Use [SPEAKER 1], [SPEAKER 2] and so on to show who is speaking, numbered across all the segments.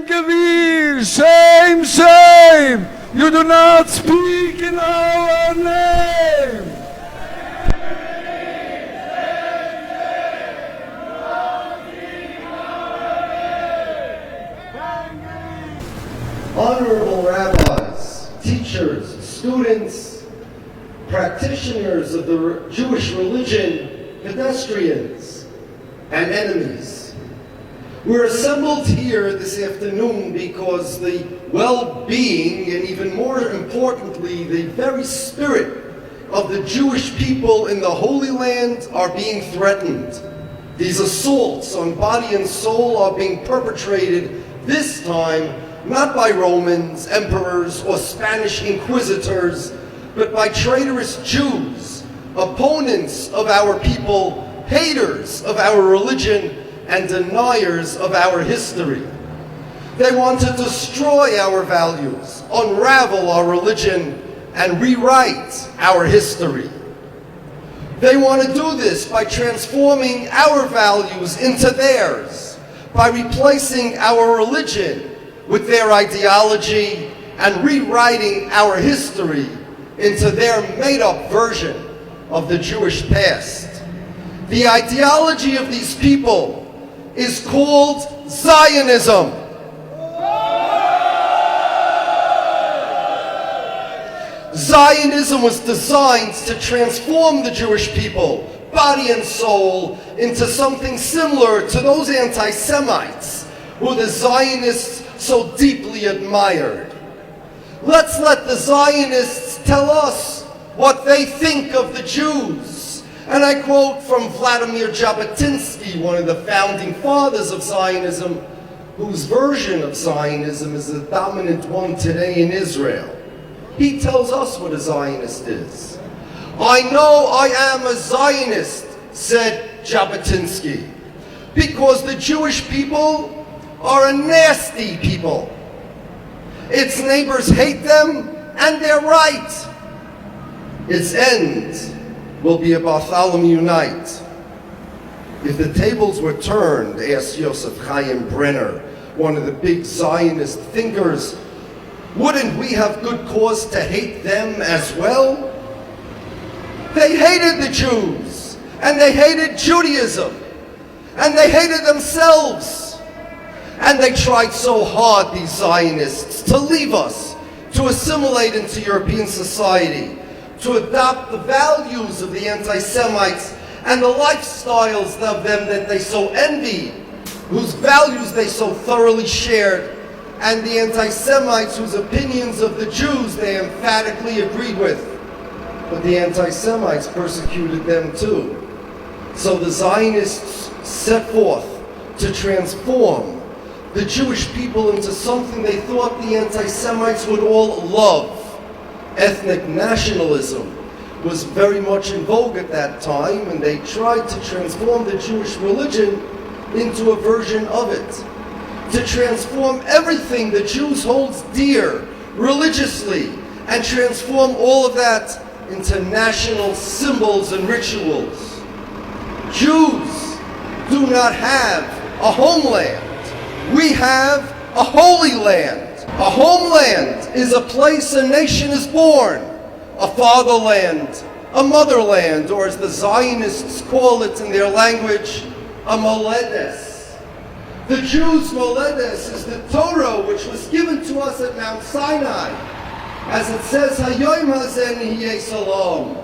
[SPEAKER 1] Gevir, shame, shame! You do not speak in our name!
[SPEAKER 2] Honorable rabbis, teachers, students, practitioners of the Jewish religion, pedestrians, and enemies. We're assembled here this afternoon because the well-being, and even more importantly, the very spirit of the Jewish people in the Holy Land are being threatened. These assaults on body and soul are being perpetrated this time not by Romans, emperors, or Spanish inquisitors, but by traitorous Jews, opponents of our people, haters of our religion, and deniers of our history. They want to destroy our values, unravel our religion, and rewrite our history. They want to do this by transforming our values into theirs, by replacing our religion with their ideology and rewriting our history into their made-up version of the Jewish past. The ideology of these people is called Zionism. Zionism was designed to transform the Jewish people, body and soul, into something similar to those anti-Semites who the Zionists so deeply admired. Let's let the Zionists tell us what they think of the Jews. And I quote from Vladimir Jabotinsky, one of the founding fathers of Zionism, whose version of Zionism is the dominant one today in Israel. He tells us what a Zionist is. I know I am a Zionist, said Jabotinsky, because the Jewish people are a nasty people. Its neighbors hate them, and they're right. Its end will be a Bartholomew night. If the tables were turned, asked Yosef Chaim Brenner, one of the big Zionist thinkers, wouldn't we have good cause to hate them as well? They hated the Jews, and they hated Judaism, and they hated themselves. And they tried so hard, these Zionists, to leave us, to assimilate into European society, to adopt the values of the anti-Semites and the lifestyles of them that they so envied, whose values they so thoroughly shared, and the anti-Semites whose opinions of the Jews they emphatically agreed with. But the anti-Semites persecuted them too. So the Zionists set forth to transform the Jewish people into something they thought the anti-Semites would all love. Ethnic nationalism was very much in vogue at that time, and they tried to transform the Jewish religion into a version of it. To transform everything the Jews hold dear religiously, and transform all of that into national symbols and rituals. Jews do not have a homeland. We have a holy land. A homeland is a place a nation is born, a fatherland, a motherland, or as the Zionists call it in their language, a moledes. The Jews' moledes is the Torah which was given to us at Mount Sinai. As it says, Hayoim hazen nihiyeh salom.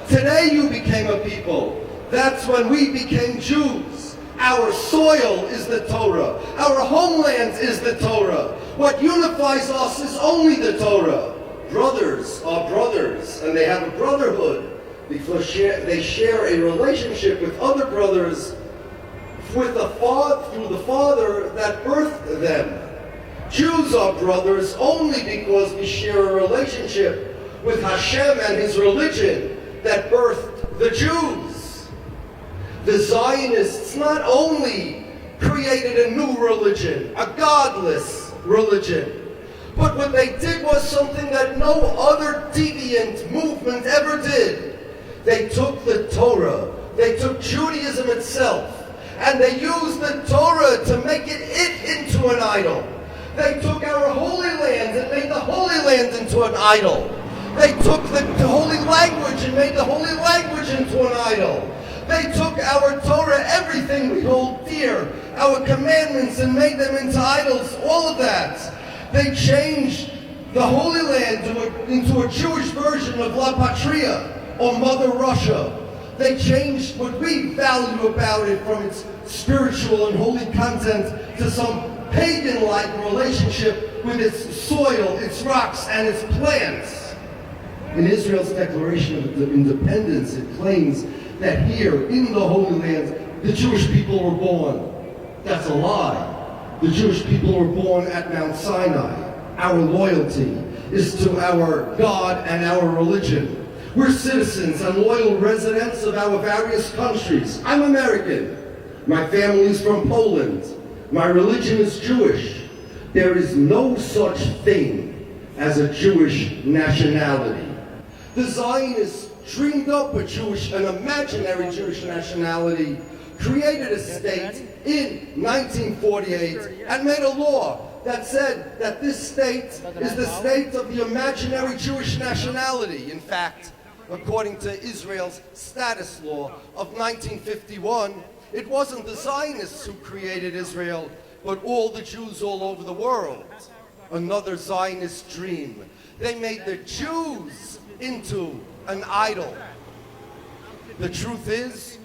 [SPEAKER 2] Today you became a people. That's when we became Jews. Our soil is the Torah. Our homeland is the Torah. What unifies us is only the Torah. Brothers are brothers, and they have a brotherhood because they share a relationship with other brothers through the Father that birthed them. Jews are brothers only because we share a relationship with Hashem and His religion that birthed the Jews. The Zionists not only created a new religion, a godless religion, but what they did was something that no other deviant movement ever did. They took the Torah, they took Judaism itself, and they used the Torah to make it into an idol. They took our holy land and made the holy land into an idol. They took the holy language and made the holy language into an idol. They took our Torah, everything we hold dear, our commandments, and made them into idols, all of that. They changed the Holy Land into a Jewish version of La Patria, or Mother Russia. They changed what we value about it from its spiritual and holy content to some pagan-like relationship with its soil, its rocks, and its plants. In Israel's Declaration of Independence, it claims that here, in the Holy Land, the Jewish people were born. That's a lie. The Jewish people were born at Mount Sinai. Our loyalty is to our God and our religion. We're citizens and loyal residents of our various countries. I'm American. My family is from Poland. My religion is Jewish. There is no such thing as a Jewish nationality. The Zionists dreamed up an imaginary Jewish nationality, created a state in 1948, and made a law that said that this state is the state of the imaginary Jewish nationality. In fact, according to Israel's status law of 1951, it wasn't the Zionists who created Israel, but all the Jews all over the world. Another Zionist dream. They made the Jews into an idol. The truth is,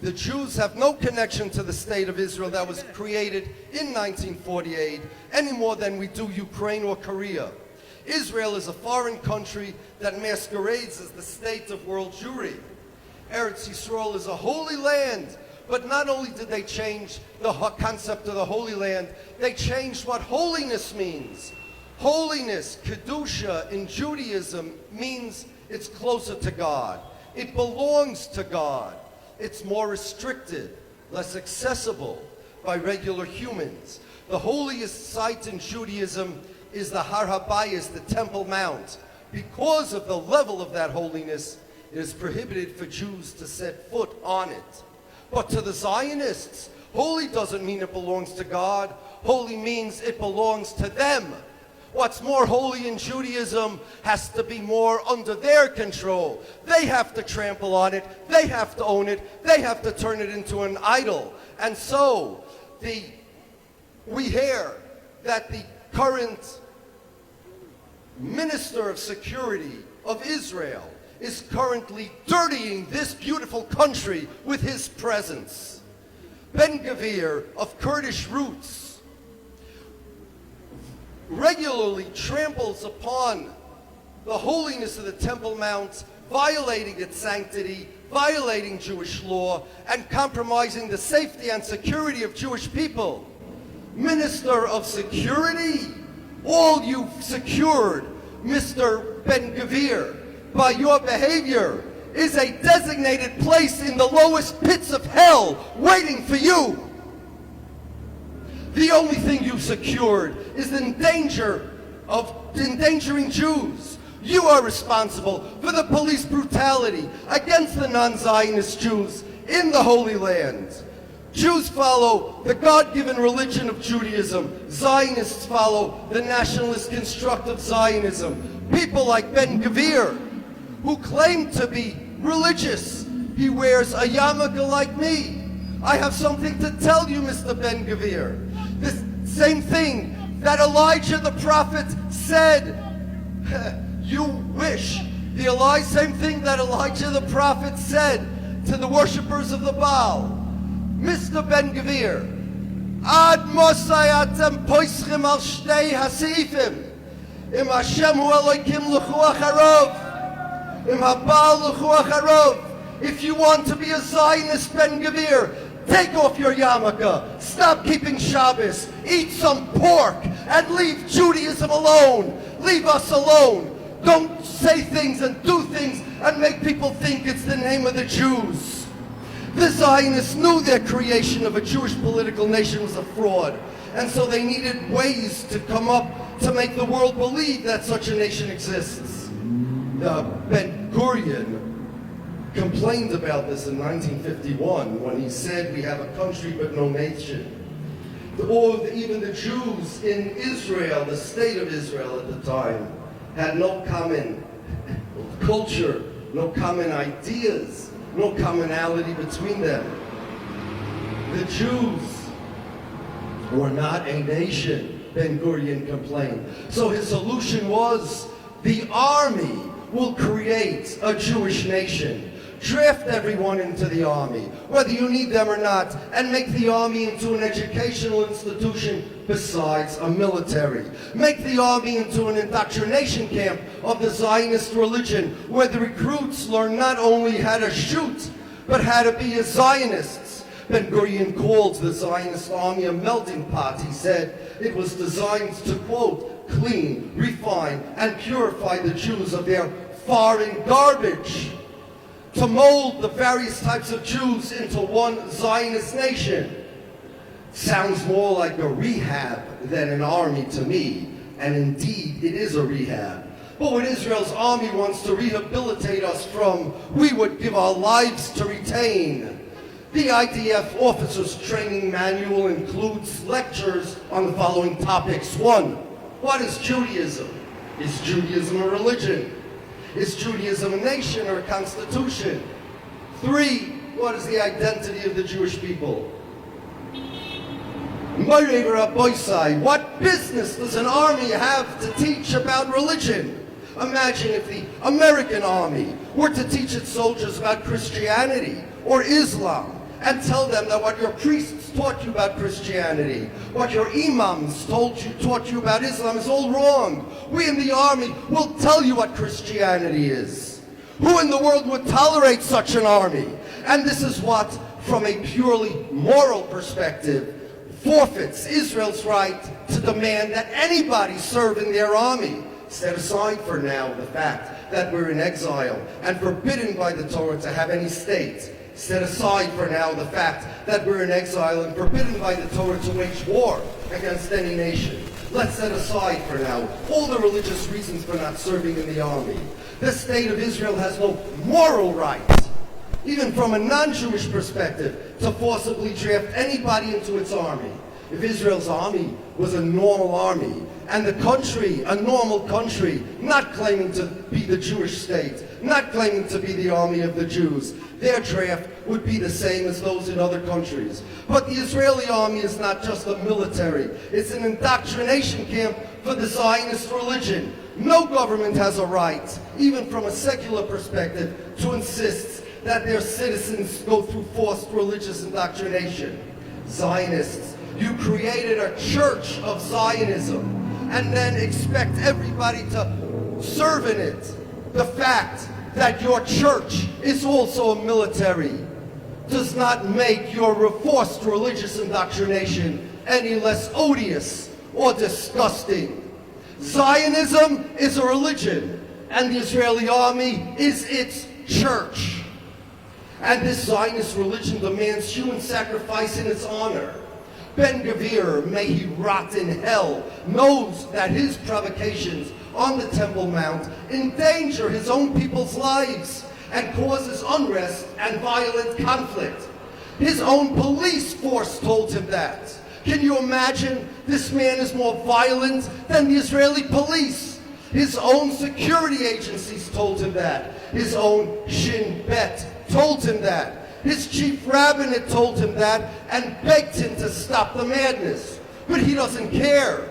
[SPEAKER 2] the Jews have no connection to the state of Israel that was created in 1948 any more than we do Ukraine or Korea. Israel is a foreign country that masquerades as the state of world Jewry. Eretz Yisrael is a holy land, but not only did they change the concept of the Holy Land, they changed what holiness means. Holiness, Kedusha, in Judaism means it's closer to God. It belongs to God. It's more restricted, less accessible by regular humans. The holiest site in Judaism is the Har HaBayis, the Temple Mount. Because of the level of that holiness, it is prohibited for Jews to set foot on it. But to the Zionists, holy doesn't mean it belongs to God. Holy means it belongs to them. What's more holy in Judaism has to be more under their control. They have to trample on it. They have to own it. They have to turn it into an idol. And so we hear that the current Minister of Security of Israel is currently dirtying this beautiful country with his presence. Ben Gvir, of Kurdish roots, regularly tramples upon the holiness of the Temple Mount, violating its sanctity, violating Jewish law, and compromising the safety and security of Jewish people. Minister of Security, all you've secured, Mr. Ben Gvir, by your behavior, is a designated place in the lowest pits of hell waiting for you. The only thing you've secured is endangering Jews. You are responsible for the police brutality against the non-Zionist Jews in the Holy Land. Jews follow the God-given religion of Judaism. Zionists follow the nationalist construct of Zionism. People like Ben Gvir, who claim to be religious. He wears a yarmulke like me. I have something to tell you, Mr. Ben Gvir. This same thing that Elijah the prophet said, you wish. Same thing that Elijah the prophet said to the worshippers of the Baal. Mr. Ben Gvir, Ad Mosai atem poischim al shtei hasifim. Im Hashem hu Elokim l'chuach harov. Im Habal l'chuach harov. If you want to be a Zionist, Ben Gvir, take off your yarmulke, stop keeping Shabbos, eat some pork, and leave Judaism alone. Leave us alone. Don't say things and do things and make people think it's the name of the Jews. The Zionists knew their creation of a Jewish political nation was a fraud, and so they needed ways to come up to make the world believe that such a nation exists. Ben-Gurion complained about this in 1951 when he said, we have a country but no nation. or even the Jews in Israel, the state of Israel at the time, had no common culture, no common ideas, no commonality between them. The Jews were not a nation, Ben-Gurion complained. So his solution was, the army will create a Jewish nation. Draft everyone into the army, whether you need them or not, and make the army into an educational institution besides a military. Make the army into an indoctrination camp of the Zionist religion, where the recruits learn not only how to shoot, but how to be as Zionists. Ben-Gurion called the Zionist army a melting pot. He said it was designed to, quote, clean, refine, and purify the Jews of their foreign garbage, to mold the various types of Jews into one Zionist nation. Sounds more like a rehab than an army to me, and indeed it is a rehab. But what Israel's army wants to rehabilitate us from, we would give our lives to retain. The IDF Officers Training Manual includes lectures on the following topics. 1. What is Judaism? Is Judaism a religion? Is Judaism a nation or a constitution? 3. What is the identity of the Jewish people? What business does an army have to teach about religion? Imagine if the American army were to teach its soldiers about Christianity or Islam, and tell them that what your priests taught you about Christianity, what your imams taught you about Islam is all wrong. We in the army will tell you what Christianity is. Who in the world would tolerate such an army? And this is what, from a purely moral perspective, forfeits Israel's right to demand that anybody serve in their army. Set aside for now the fact that we're in exile and forbidden by the Torah to have any state. Set aside for now the fact that we're in exile and forbidden by the Torah to wage war against any nation. Let's set aside for now all the religious reasons for not serving in the army. The state of Israel has no moral right, even from a non-Jewish perspective, to forcibly draft anybody into its army. If Israel's army was a normal army, and the country, a normal country, not claiming to be the Jewish state, not claiming to be the army of the Jews, their draft would be the same as those in other countries. But the Israeli army is not just a military, it's an indoctrination camp for the Zionist religion. No government has a right, even from a secular perspective, to insist that their citizens go through forced religious indoctrination. Zionists, you created a church of Zionism, and then expect everybody to serve in it. The fact that your church is also a military does not make your forced religious indoctrination any less odious or disgusting. Zionism is a religion, and the Israeli army is its church. And this Zionist religion demands human sacrifice in its honor. Ben-Gvir, may he rot in hell, knows that his provocations on the Temple Mount endanger his own people's lives and causes unrest and violent conflict. His own police force told him that. Can you imagine? This man is more violent than the Israeli police. His own security agencies told him that. His own Shin Bet told him that. His chief rabbinate told him that and begged him to stop the madness. But he doesn't care.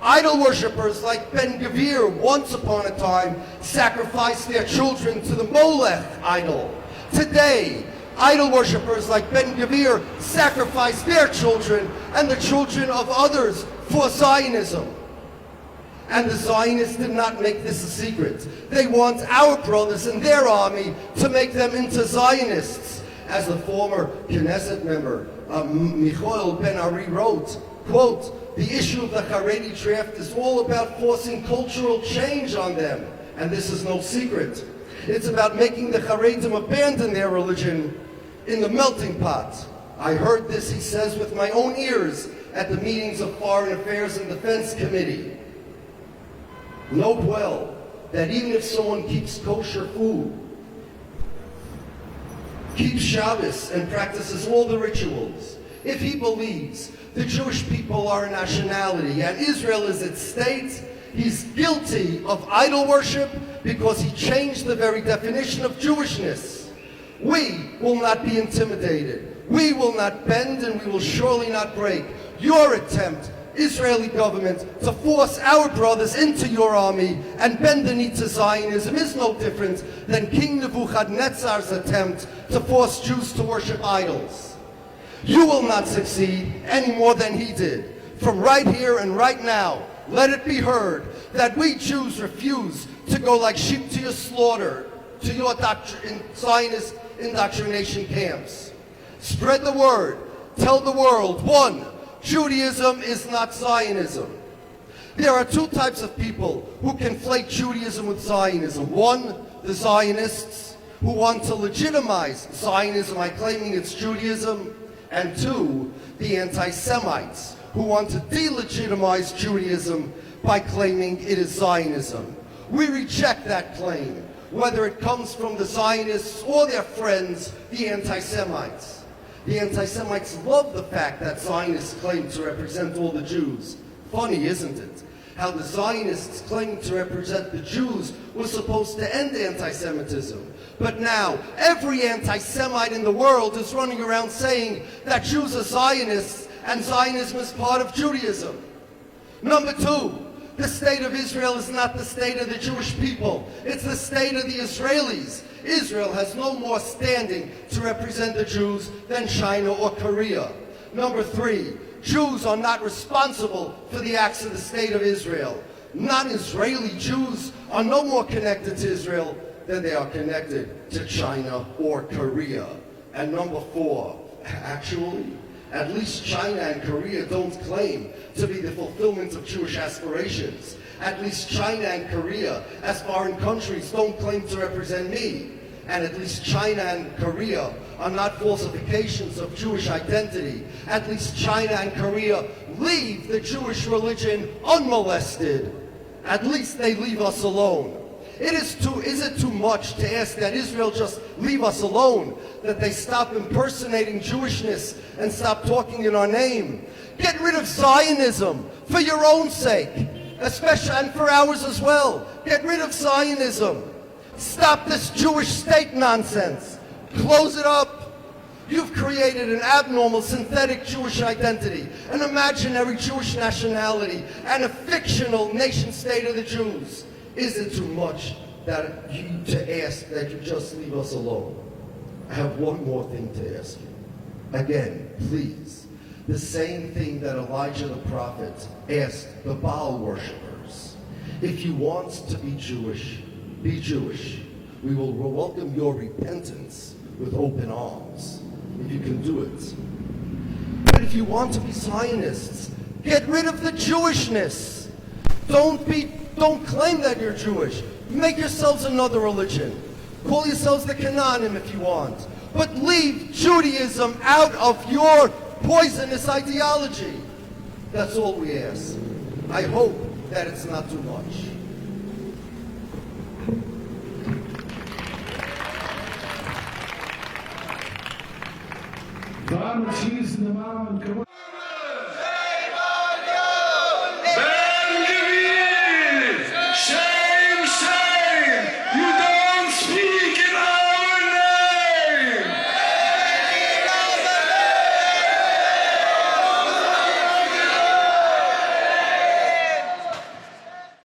[SPEAKER 2] Idol worshippers like Ben-Gvir once upon a time sacrificed their children to the Molech idol. Today, idol worshippers like Ben-Gvir sacrifice their children and the children of others for Zionism. And the Zionists did not make this a secret. They want our brothers in their army to make them into Zionists. As the former Knesset member, Michael Ben-Ari wrote, quote, the issue of the Haredi draft is all about forcing cultural change on them. And this is no secret. It's about making the Haredim abandon their religion in the melting pot. I heard this, he says, with my own ears at the meetings of Foreign Affairs and Defense Committee. Note well that even if someone keeps kosher food, keeps Shabbos, and practices all the rituals, if he believes the Jewish people are a nationality and Israel is its state, he's guilty of idol worship because he changed the very definition of Jewishness. We will not be intimidated. We will not bend, and we will surely not break your attempt, Israeli government, to force our brothers into your army and bend the knee to Zionism is no different than King Nebuchadnezzar's attempt to force Jews to worship idols. You will not succeed any more than he did. From right here and right now, let it be heard that we Jews refuse to go like sheep to your slaughter, to your Zionist indoctrination camps. Spread the word. Tell the world, 1, Judaism is not Zionism. There are 2 types of people who conflate Judaism with Zionism. 1, the Zionists, who want to legitimize Zionism by claiming it's Judaism. And 2, the anti-Semites, who want to delegitimize Judaism by claiming it is Zionism. We reject that claim, whether it comes from the Zionists or their friends, the anti-Semites. The anti-Semites love the fact that Zionists claim to represent all the Jews. Funny, isn't it? How the Zionists claiming to represent the Jews was supposed to end anti-Semitism. But now, every anti-Semite in the world is running around saying that Jews are Zionists and Zionism is part of Judaism. Number 2, the state of Israel is not the state of the Jewish people. It's the state of the Israelis. Israel has no more standing to represent the Jews than China or Korea. Number 3, Jews are not responsible for the acts of the state of Israel. Non-Israeli Jews are no more connected to Israel than they are connected to China or Korea. And number 4, actually, at least China and Korea don't claim to be the fulfillment of Jewish aspirations. At least China and Korea, as foreign countries, don't claim to represent me. And at least China and Korea are not falsifications of Jewish identity. At least China and Korea leave the Jewish religion unmolested. At least they leave us alone. Is it too much to ask that Israel just leave us alone, that they stop impersonating Jewishness and stop talking in our name? Get rid of Zionism for your own sake, especially, and for ours as well. Get rid of Zionism. Stop this Jewish state nonsense. Close it up. You've created an abnormal synthetic Jewish identity, an imaginary Jewish nationality, and a fictional nation state of the Jews. Is it too much to ask that you just leave us alone? I have one more thing to ask you. Again, please, the same thing that Elijah the prophet asked the Baal worshippers. If you want to be Jewish, be Jewish. We will welcome your repentance with open arms, if you can do it. But if you want to be Zionists, get rid of the Jewishness. Don't claim that you're Jewish. Make yourselves another religion. Call yourselves the Canaanim if you want. But leave Judaism out of your poisonous ideology. That's all we ask. I hope that it's not too much.
[SPEAKER 3] War und schießen, der Mann und